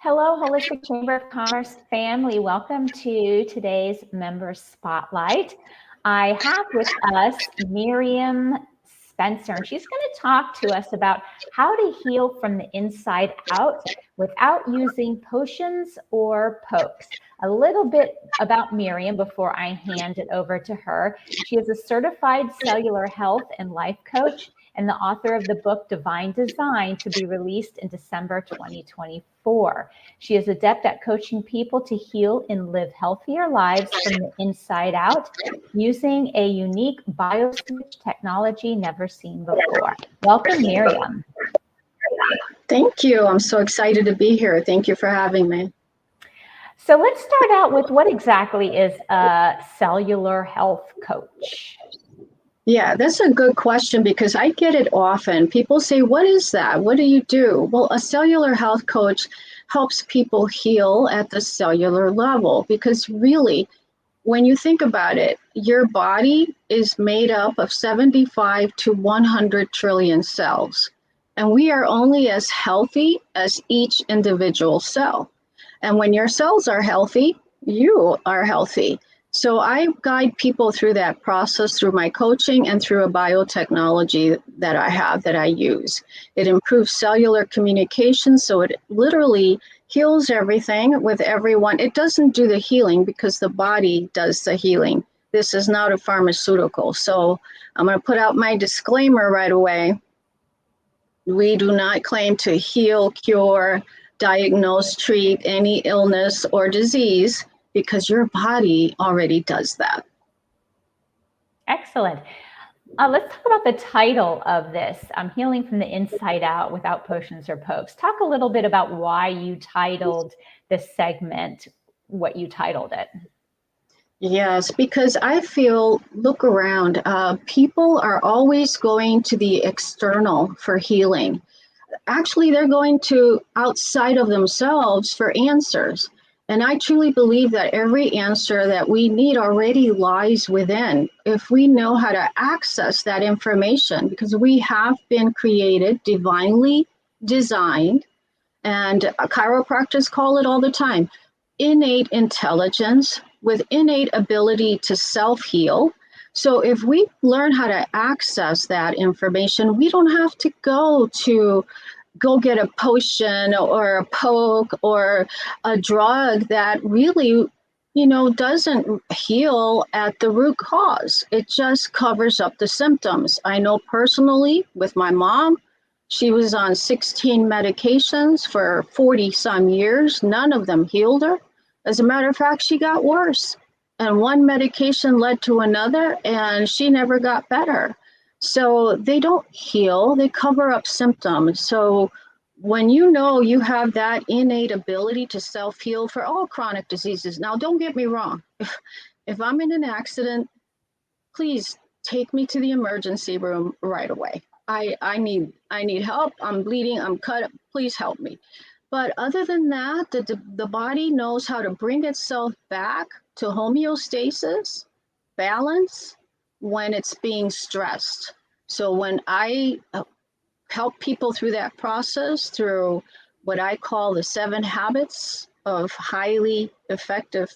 Hello, Holistic Chamber of Commerce family. Welcome to today's Member Spotlight. I have with us Miriam Spencer, and she's going to talk to us about how to heal from the inside out without using potions or pokes. A little bit about Miriam before I hand it over to her. She is a certified cellular health and life coach and the author of the book Divine Design, to be released in December 2024. She is adept at coaching people to heal and live healthier lives from the inside out using a unique bioswitch technology never seen before. Welcome, Miriam. Thank you. I'm so excited to be here. Thank you for having me. So let's start out with what exactly is a cellular health coach? Yeah, that's a good question because I get it often. People say, what is that? What do you do? Well, a cellular health coach helps people heal at the cellular level because really, when you think about it, your body is made up of 75 to 100 trillion cells. And we are only as healthy as each individual cell. And when your cells are healthy, you are healthy. So I guide people through that process through my coaching and through a biotechnology that I have that I use. It improves cellular communication, so it literally heals everything with everyone. It doesn't do the healing because the body does the healing. This is not a pharmaceutical. So I'm going to put out my disclaimer right away. We do not claim to heal, cure, diagnose, treat any illness or disease, because your body already does that. Excellent. Let's talk about the title of this, Healing from the Inside Out Without Potions or Pokes. Talk a little bit about why you titled this segment what you titled it. Yes, because I feel, look around, people are always going to the external for healing. Actually, they're going to outside of themselves for answers. And I truly believe that every answer that we need already lies within, if we know how to access that information, because we have been created, divinely designed, and chiropractors call it all the time, innate intelligence with innate ability to self-heal. So if we learn how to access that information, we don't have to go get a potion or a poke or a drug that really, doesn't heal at the root cause. It just covers up the symptoms. I know personally with my mom, she was on 16 medications for 40 some years. None of them healed her. As a matter of fact, she got worse. And one medication led to another, and she never got better. So they don't heal, they cover up symptoms. So when you know you have that innate ability to self-heal for all chronic diseases, now don't get me wrong, if I'm in an accident, please take me to the emergency room right away. I need help, I'm bleeding, I'm cut, please help me. But other than that, the body knows how to bring itself back to homeostasis, balance, when it's being stressed. So when I help people through that process, through what I call the 7 habits of highly effective,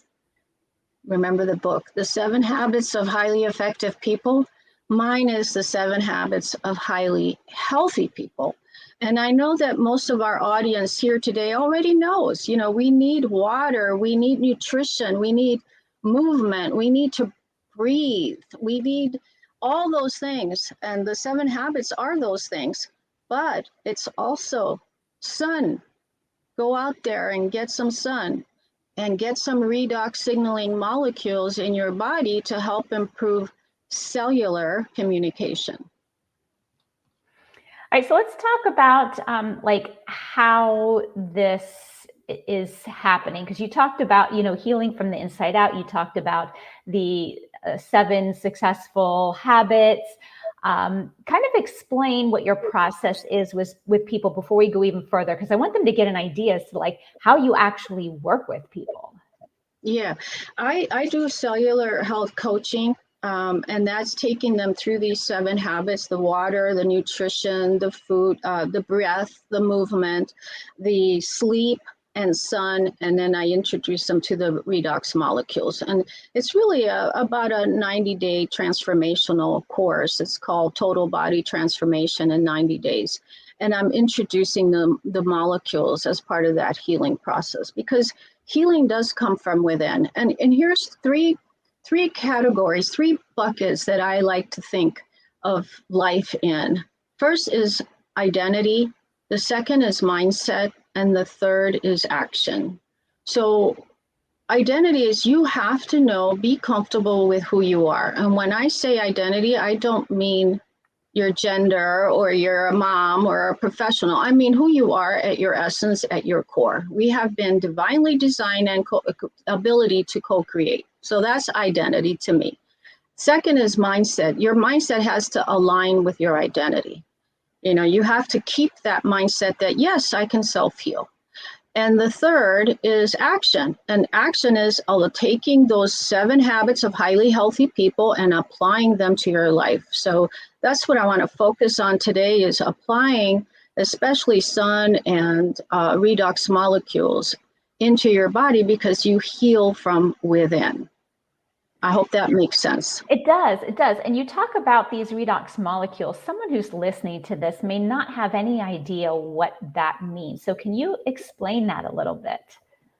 remember the book, The 7 Habits of Highly Effective People? Mine is the 7 Habits of Highly Healthy People. And I know that most of our audience here today already knows, we need water, we need nutrition, we need movement, we need to breathe, we need all those things. And the 7 habits are those things, but it's also sun. Go out there and get some sun and get some redox signaling molecules in your body to help improve cellular communication. All right, so let's talk about how this is happening, because you talked about, healing from the inside out. You talked about the 7 successful habits. Kind of explain what your process is with people before we go even further, because I want them to get an idea as to how you actually work with people. Yeah, I do cellular health coaching. And that's taking them through these 7 habits: the water, the nutrition, the food, the breath, the movement, the sleep, and sun, and then I introduce them to the redox molecules. And it's really about a 90-day transformational course. It's called Total Body Transformation in 90 Days. And I'm introducing the molecules as part of that healing process, because healing does come from within. And here's three categories, three buckets that I like to think of life in. First is identity, the second is mindset, and the third is action. So identity is, you have to know, be comfortable with who you are. And when I say identity, I don't mean your gender or you're a mom or a professional. I mean who you are at your essence, at your core. We have been divinely designed and ability to co-create. So that's identity to me. Second is mindset. Your mindset has to align with your identity. You know, you have to keep that mindset that, yes, I can self-heal. And the third is action. And action is taking those 7 habits of highly healthy people and applying them to your life. So that's what I want to focus on today, is applying especially sun and redox molecules into your body, because you heal from within. I hope that makes sense. It does. It does. And you talk about these redox molecules. Someone who's listening to this may not have any idea what that means. So can you explain that a little bit?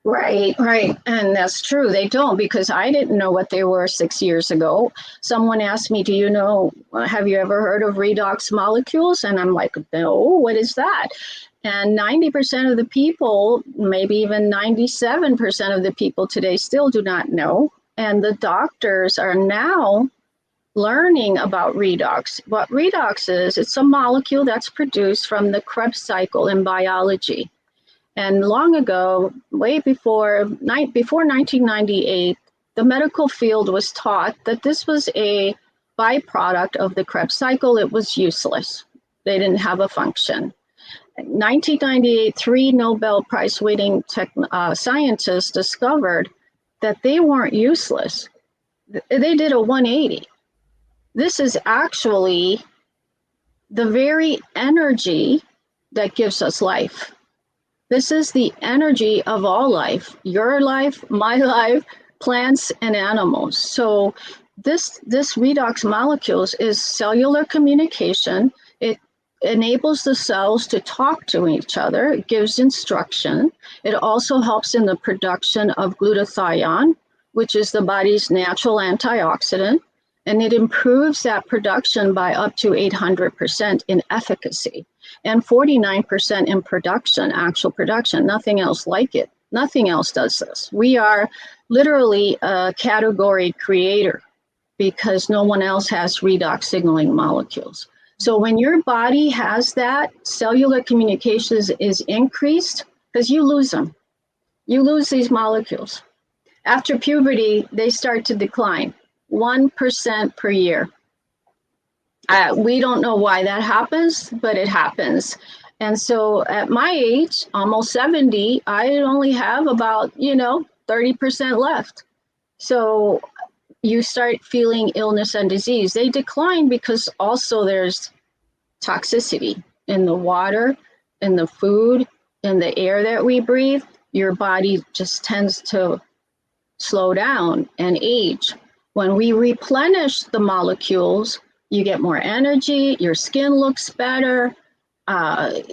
Right. And that's true. They don't, because I didn't know what they were 6 years ago. Someone asked me, have you ever heard of redox molecules? And I'm like, no, what is that? And 90% of the people, maybe even 97% of the people today still do not know. And the doctors are now learning about redox. What redox is, it's a molecule that's produced from the Krebs cycle in biology. And long ago, way before 1998, the medical field was taught that this was a byproduct of the Krebs cycle. It was useless. They didn't have a function. In 1998, 3 Nobel Prize winning scientists discovered that they weren't useless. They did a 180. This is actually the very energy that gives us life. This is the energy of all life, your life, my life, plants and animals. So this redox molecules is cellular communication. It enables the cells to talk to each other. It gives instruction. It also helps in the production of glutathione, which is the body's natural antioxidant. And it improves that production by up to 800% in efficacy and 49% in production, actual production. Nothing else like it. Nothing else does this. We are literally a category creator, because no one else has redox signaling molecules. So when your body has that, cellular communication is increased, because you lose them. You lose these molecules. After puberty, they start to decline, 1% per year. We don't know why that happens, but it happens. And so at my age, almost 70, I only have about, 30% left. So you start feeling illness and disease. They decline because also there's toxicity in the water, in the food, in the air that we breathe. Your body just tends to slow down and age. When we replenish the molecules, you get more energy, your skin looks better,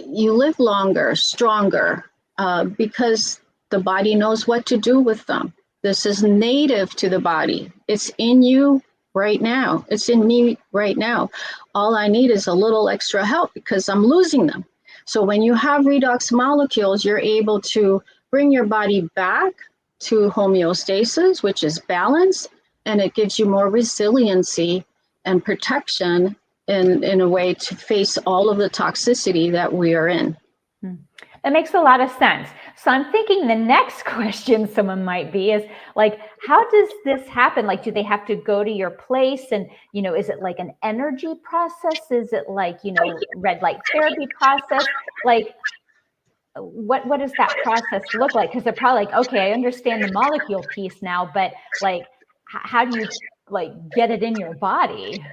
you live longer, stronger, because the body knows what to do with them. This is native to the body. It's in you right now. It's in me right now. All I need is a little extra help because I'm losing them. So when you have redox molecules, you're able to bring your body back to homeostasis, which is balance, and it gives you more resiliency and protection in a way to face all of the toxicity that we are in. That makes a lot of sense. So I'm thinking the next question someone might be is like, how does this happen? Like, do they have to go to your place? And, is it like an energy process? Is it like, red light therapy process? Like, what does that process look like? Because they're probably like, okay, I understand the molecule piece now, but like, how do you like get it in your body?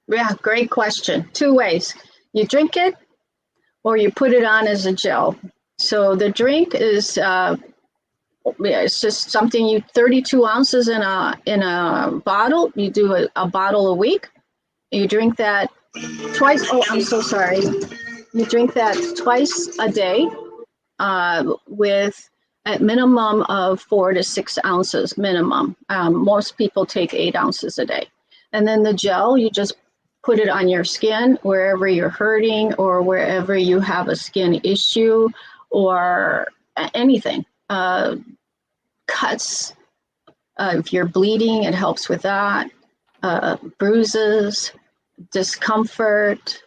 Yeah, great question. 2 ways. You drink it or you put it on as a gel. So the drink is it's just something 32 ounces in a bottle. You do a bottle a week. You drink that twice. Oh, I'm so sorry. You drink that twice a day with at minimum of 4 to 6 ounces minimum. Most people take 8 ounces a day. And then the gel, you just put it on your skin wherever you're hurting or wherever you have a skin issue or anything. Cuts, if you're bleeding, it helps with that. Bruises, discomfort,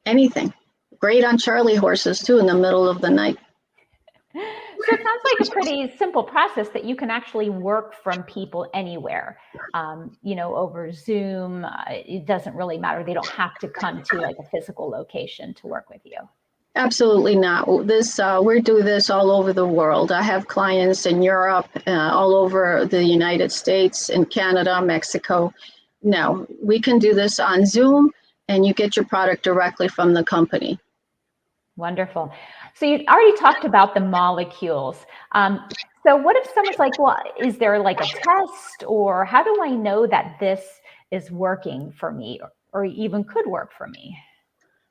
anything. Great on Charlie horses too in the middle of the night. So it sounds like a pretty simple process that you can actually work from people anywhere, over Zoom. It doesn't really matter. They don't have to come to like a physical location to work with you. Absolutely not. We do this all over the world. I have clients in Europe, all over the United States, in Canada, Mexico. No, we can do this on Zoom and you get your product directly from the company. Wonderful. So you already talked about the molecules. So what if someone's like, well, is there like a test, or how do I know that this is working for me or even could work for me?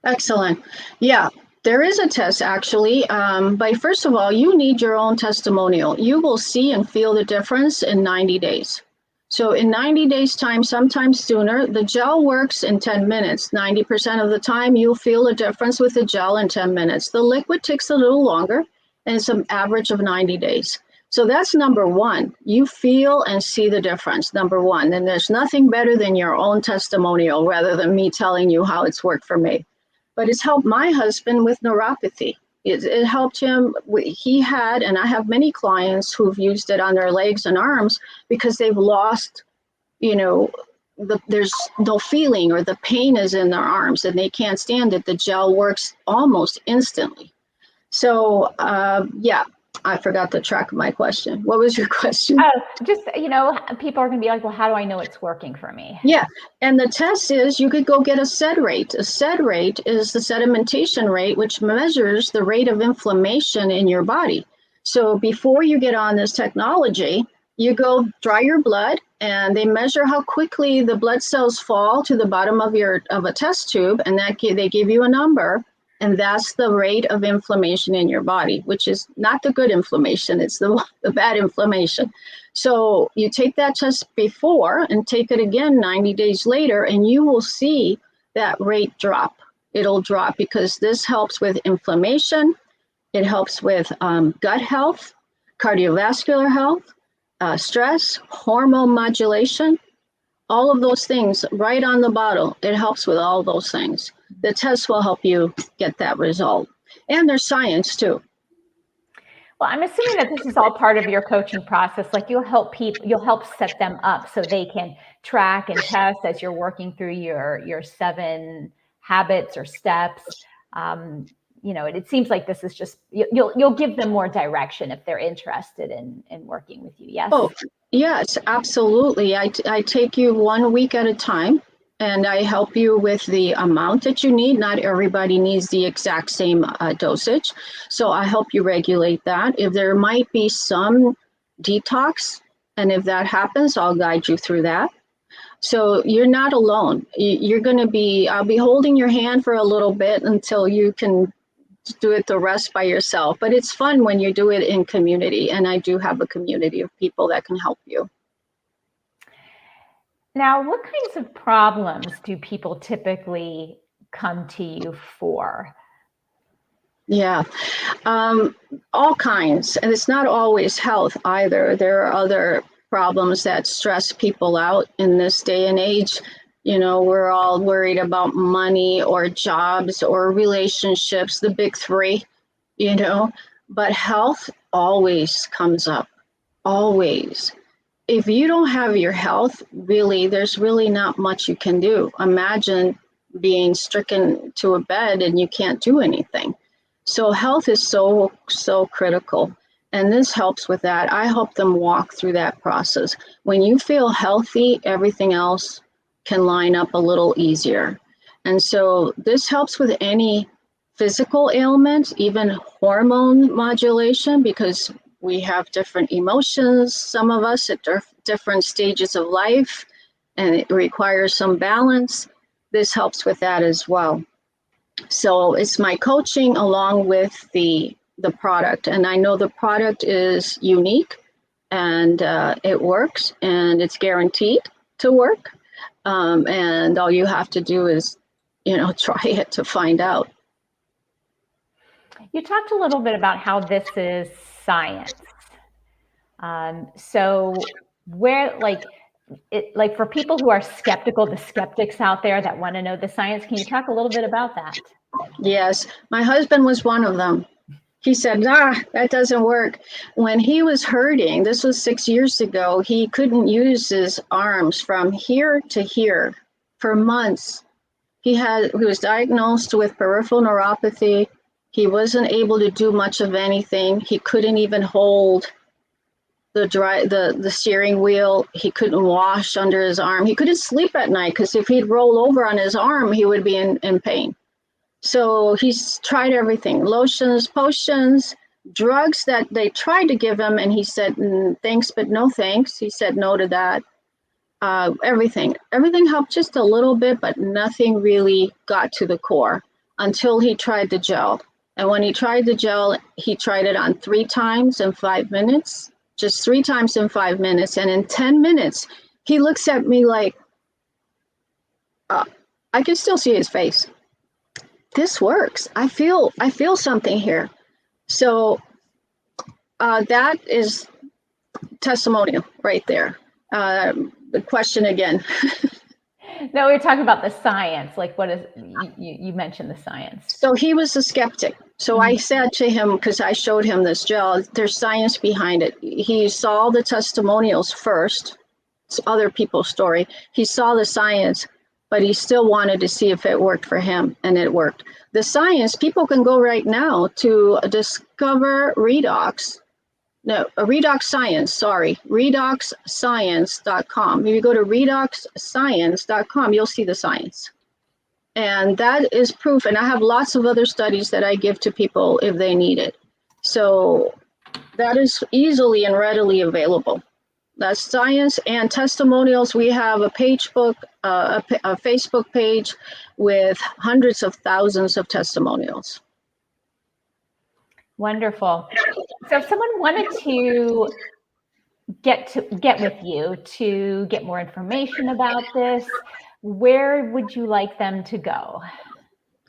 Excellent. Yeah, there is a test actually. But first of all, you need your own testimonial. You will see and feel the difference in 90 days. So in 90 days time, sometimes sooner, the gel works in 10 minutes. 90% of the time, you'll feel a difference with the gel in 10 minutes. The liquid takes a little longer, and it's an average of 90 days. So that's number one. You feel and see the difference, number one. And there's nothing better than your own testimonial rather than me telling you how it's worked for me. But it's helped my husband with neuropathy. It helped him. He had, and I have many clients who've used it on their legs and arms because they've lost, there's no feeling or the pain is in their arms and they can't stand it. The gel works almost instantly. So, yeah, I forgot the track of my question. What was your question? Oh, just, people are going to be like, well, how do I know it's working for me? Yeah. And the test is you could go get a SED rate. A SED rate is the sedimentation rate, which measures the rate of inflammation in your body. So before you get on this technology, you go draw your blood and they measure how quickly the blood cells fall to the bottom of a test tube. And they give you a number. And that's the rate of inflammation in your body, which is not the good inflammation. It's the bad inflammation. So you take that test before and take it again 90 days later, and you will see that rate drop. It'll drop because this helps with inflammation. It helps with gut health, cardiovascular health, stress, hormone modulation, all of those things right on the bottle. It helps with all those things. The test will help you get that result. And there's science too. Well, I'm assuming that this is all part of your coaching process. Like you'll help set them up so they can track and test as you're working through your 7 habits or steps. It seems like this is just, you'll give them more direction if they're interested in working with you. Yes. Oh, yes, absolutely. I take you 1 week at a time. And I help you with the amount that you need. Not everybody needs the exact same dosage. So I help you regulate that. If there might be some detox, and if that happens, I'll guide you through that. So you're not alone. I'll be holding your hand for a little bit until you can do it the rest by yourself. But it's fun when you do it in community. And I do have a community of people that can help you. Now, what kinds of problems do people typically come to you for? Yeah, all kinds. And it's not always health either. There are other problems that stress people out in this day and age. We're all worried about money or jobs or relationships, the big 3, but health always comes up, always. If you don't have your health, really, there's really not much you can do. Imagine being stricken to a bed and you can't do anything. So health is so, so critical. And this helps with that. I help them walk through that process. When you feel healthy, everything else can line up a little easier. And so this helps with any physical ailments, even hormone modulation, because we have different emotions, some of us at different stages of life, and it requires some balance. This helps with that as well. So it's my coaching along with the product, and I know the product is unique, and it works, and it's guaranteed to work. And all you have to do is, try it to find out. You talked a little bit about how this is science. So where, like for people who are skeptical, the skeptics out there that want to know the science, can you talk a little bit about that? Yes, my husband was one of them. He said, that doesn't work. When he was hurting, this was 6 years ago, he couldn't use his arms from here to here for months. He was diagnosed with peripheral neuropathy. He wasn't able to do much of anything. He couldn't even hold the steering wheel. He couldn't wash under his arm. He couldn't sleep at night because if he'd roll over on his arm, he would be in pain. So he's tried everything, lotions, potions, drugs that they tried to give him. And he said, thanks, but no thanks. He said no to that. Everything helped just a little bit, but nothing really got to the core until he tried the gel. And when he tried the gel, he tried it on 3 times in 5 minutes, just 3 times in 5 minutes. And in 10 minutes, he looks at me like, I can still see his face. This works. I feel something here. So that is testimonial right there. The question again. No, we're talking about the science. Like, what is, you mentioned the science. So he was a skeptic. So I said to him, because I showed him this gel, there's science behind it. He saw the testimonials first. It's other people's story. He saw the science, but he still wanted to see if it worked for him, and it worked. The science, people can go right now to discover redox. No, redoxscience.com. If you go to redoxscience.com, you'll see the science. And that is proof. And I have lots of other studies that I give to people if they need it. So that is easily and readily available. That's science and testimonials. We have a Facebook page with hundreds of thousands of testimonials. Wonderful. So if someone wanted to get with you to get more information about this, where would you like them to go?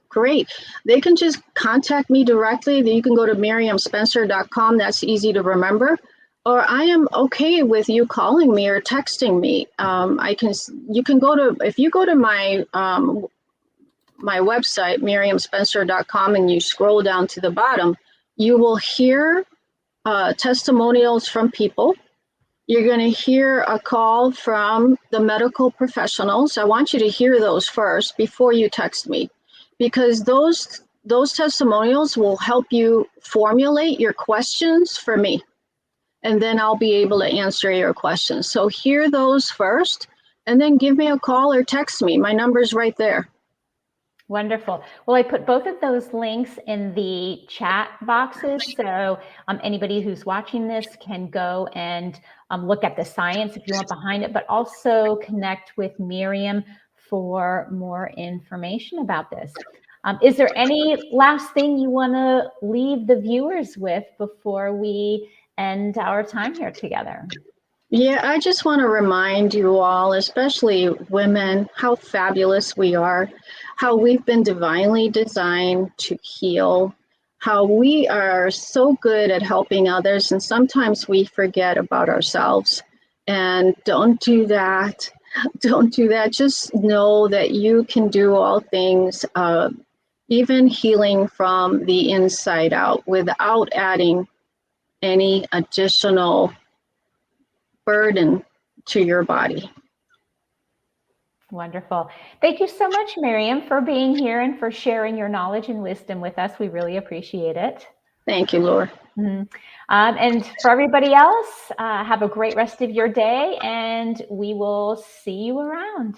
Great. They can just contact me directly. You can go to miriamspencer.com. That's easy to remember. Or I am okay with you calling me or texting me. If you go to my my website, miriamspencer.com, and you scroll down to the bottom, you will hear testimonials from people. You're going to hear a call from the medical professionals. I want you to hear those first before you text me, because those testimonials will help you formulate your questions for me. And then I'll be able to answer your questions. So hear those first, and then give me a call or text me. My number's right there. Wonderful. Well, I put both of those links in the chat boxes. So anybody who's watching this can go and look at the science if you want behind it, but also connect with Miriam for more information about this. Is there any last thing you want to leave the viewers with before we end our time here together? Yeah, I just want to remind you all, especially women, how fabulous we are, how we've been divinely designed to heal, how we are so good at helping others, and sometimes we forget about ourselves. And don't do that. Don't do that. Just know that you can do all things, even healing from the inside out, without adding any additional burden to your body. Wonderful. Thank you so much, Miriam, for being here and for sharing your knowledge and wisdom with us. We really appreciate it. Thank you, Laura. And for everybody else, have a great rest of your day, and we will see you around.